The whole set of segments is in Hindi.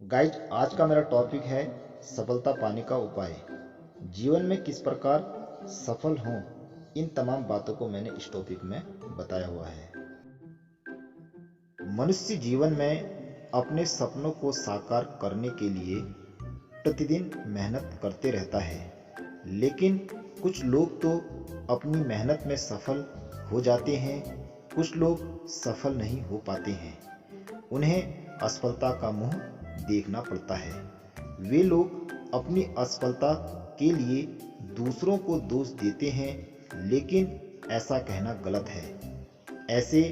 गाइज, आज का मेरा टॉपिक है सफलता पाने का उपाय। जीवन में किस प्रकार सफल हों, इन तमाम बातों को मैंने इस टॉपिक में बताया हुआ है। मनुष्य जीवन में अपने सपनों को साकार करने के लिए प्रतिदिन मेहनत करते रहता है, लेकिन कुछ लोग तो अपनी मेहनत में सफल हो जाते हैं, कुछ लोग सफल नहीं हो पाते हैं। उन्हें असफलता का मुंह देखना पड़ता है। वे लोग अपनी असफलता के लिए दूसरों को दोष देते हैं, लेकिन ऐसा कहना गलत है। ऐसे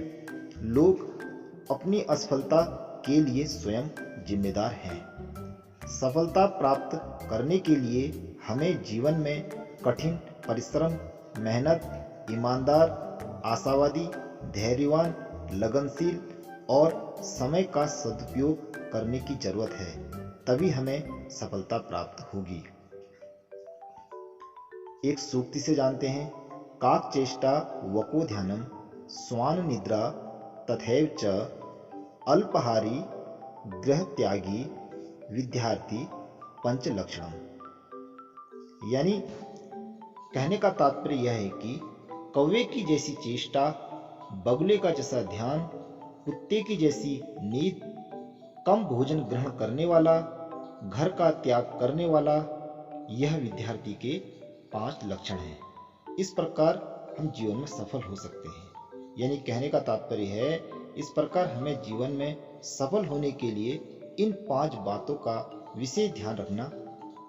लोग अपनी असफलता के लिए स्वयं जिम्मेदार हैं। सफलता प्राप्त करने के लिए हमें जीवन में कठिन परिश्रम, मेहनत, ईमानदार, आशावादी, धैर्यवान, लगनशील और समय का सदुपयोग करने की जरूरत है। तभी हमें सफलता प्राप्त होगी। एक सूक्ति से जानते हैं, काक चेष्टा वको ध्यानम स्वान निद्रा तथैव च अल्पहारी गृह त्यागी विद्यार्थी पंच लक्षणम। यानी कहने का तात्पर्य यह है कि कौवे की जैसी चेष्टा, बगुले का जैसा ध्यान, कुत्ते की जैसी नींद, कम भोजन ग्रहण करने वाला, घर का त्याग करने वाला, यह विद्यार्थी के 5 लक्षण हैं। इस प्रकार हम जीवन में सफल हो सकते हैं। यानी कहने का तात्पर्य है, इस प्रकार हमें जीवन में सफल होने के लिए इन 5 बातों का विशेष ध्यान रखना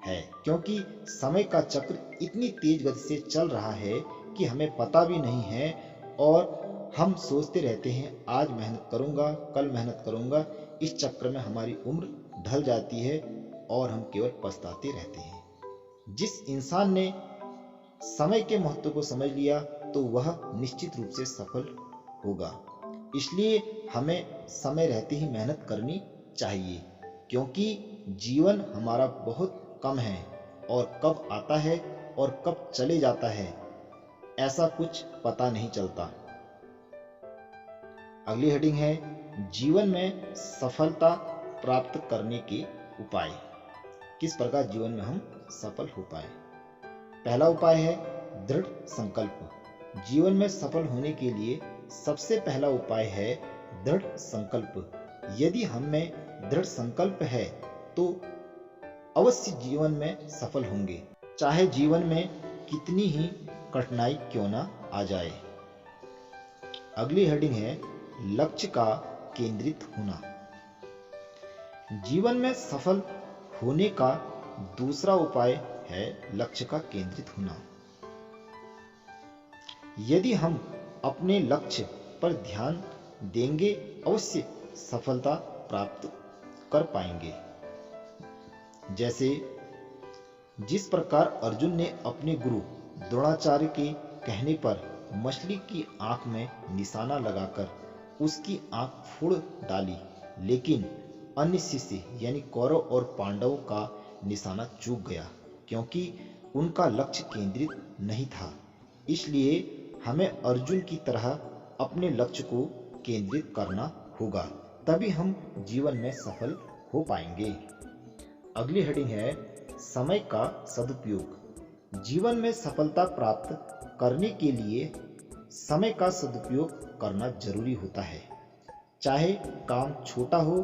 है, क्योंकि समय का चक्र इतनी तेज गति से चल रहा है कि हमें पता भी नहीं है, और हम सोचते रहते हैं आज मेहनत करूंगा, कल मेहनत करूंगा। इस चक्र में हमारी उम्र ढल जाती है और हम केवल पछताते रहते हैं। जिस इंसान ने समय के महत्व को समझ लिया तो वह निश्चित रूप से सफल होगा। इसलिए हमें समय रहते ही मेहनत करनी चाहिए, क्योंकि जीवन हमारा बहुत कम है और कब आता है और कब चले जाता है ऐसा कुछ पता नहीं चलता। अगली हेडिंग है, जीवन में सफलता प्राप्त करने के उपाय। किस प्रकार जीवन में हम सफल हो पाए। पहला उपाय है दृढ़ संकल्प। जीवन में सफल होने के लिए सबसे पहला उपाय है दृढ़ संकल्प। यदि हम में दृढ़ संकल्प है तो अवश्य जीवन में सफल होंगे, चाहे जीवन में कितनी ही कठिनाई क्यों ना आ जाए। अगली हेडिंग है लक्ष्य का केंद्रित होना। जीवन में सफल होने का दूसरा उपाय है लक्ष्य का केंद्रित होना। यदि हम अपने लक्ष्य पर ध्यान देंगे, अवश्य सफलता प्राप्त कर पाएंगे। जैसे जिस प्रकार अर्जुन ने अपने गुरु द्रोणाचार्य के कहने पर मछली की आंख में निशाना लगाकर उसकी आंख फोड़ डाली, लेकिन अन्य शिष्य यानी कौरव और पांडवों का निशाना चूक गया, क्योंकि उनका लक्ष्य केंद्रित नहीं था। इसलिए हमें अर्जुन की तरह अपने लक्ष्य को केंद्रित करना होगा, तभी हम जीवन में सफल हो पाएंगे। अगली हेडिंग है समय का सदुपयोग। जीवन में सफलता प्राप्त करने के लिए समय का सदुपयोग करना जरूरी होता है। चाहे काम छोटा हो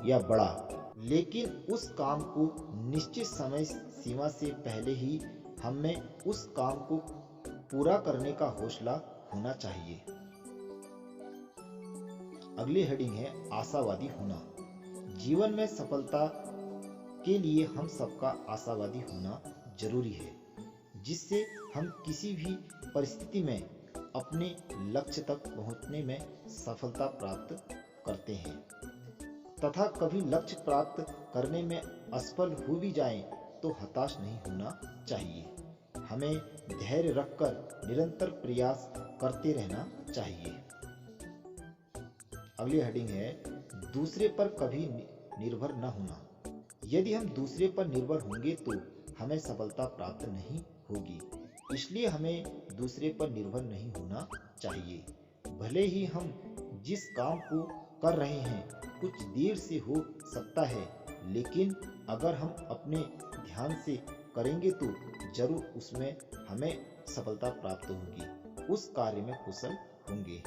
या बड़ा, लेकिन उस काम को निश्चित समय सीमा से पहले ही हमें उस काम को पूरा करने का हौसला होना चाहिए। अगली हेडिंग है आशावादी होना। जीवन में सफलता के लिए हम सबका आशावादी होना जरूरी है, जिससे हम किसी भी परिस्थिति में अपने लक्ष्य तक पहुंचने में सफलता प्राप्त करते हैं, तथा कभी लक्ष्य प्राप्त करने में असफल हो भी जाएं तो हताश नहीं होना चाहिए। हमें धैर्य रखकर निरंतर प्रयास करते रहना चाहिए। अगली हेडिंग है दूसरे पर कभी निर्भर न होना। यदि हम दूसरे पर निर्भर होंगे तो हमें सफलता प्राप्त नहीं होगी। इसलिए हमें दूसरे पर निर्भर नहीं होना चाहिए। भले ही हम जिस काम को कर रहे हैं कुछ देर से हो सकता है, लेकिन अगर हम अपने ध्यान से करेंगे तो जरूर उसमें हमें सफलता प्राप्त होगी, उस कार्य में कुशल होंगे।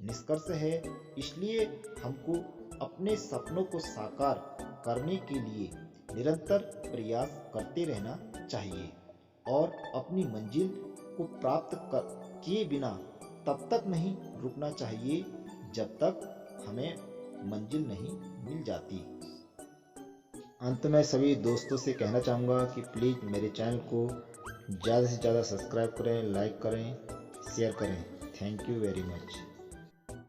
निष्कर्ष है, इसलिए हमको अपने सपनों को साकार करने के लिए निरंतर प्रयास करते रहना चाहिए और अपनी मंजिल को प्राप्त किए बिना तब तक नहीं रुकना चाहिए जब तक हमें मंजिल नहीं मिल जाती। अंत में सभी दोस्तों से कहना चाहूँगा कि प्लीज़ मेरे चैनल को ज़्यादा से ज़्यादा सब्सक्राइब करें, लाइक करें, शेयर करें। Thank you very much.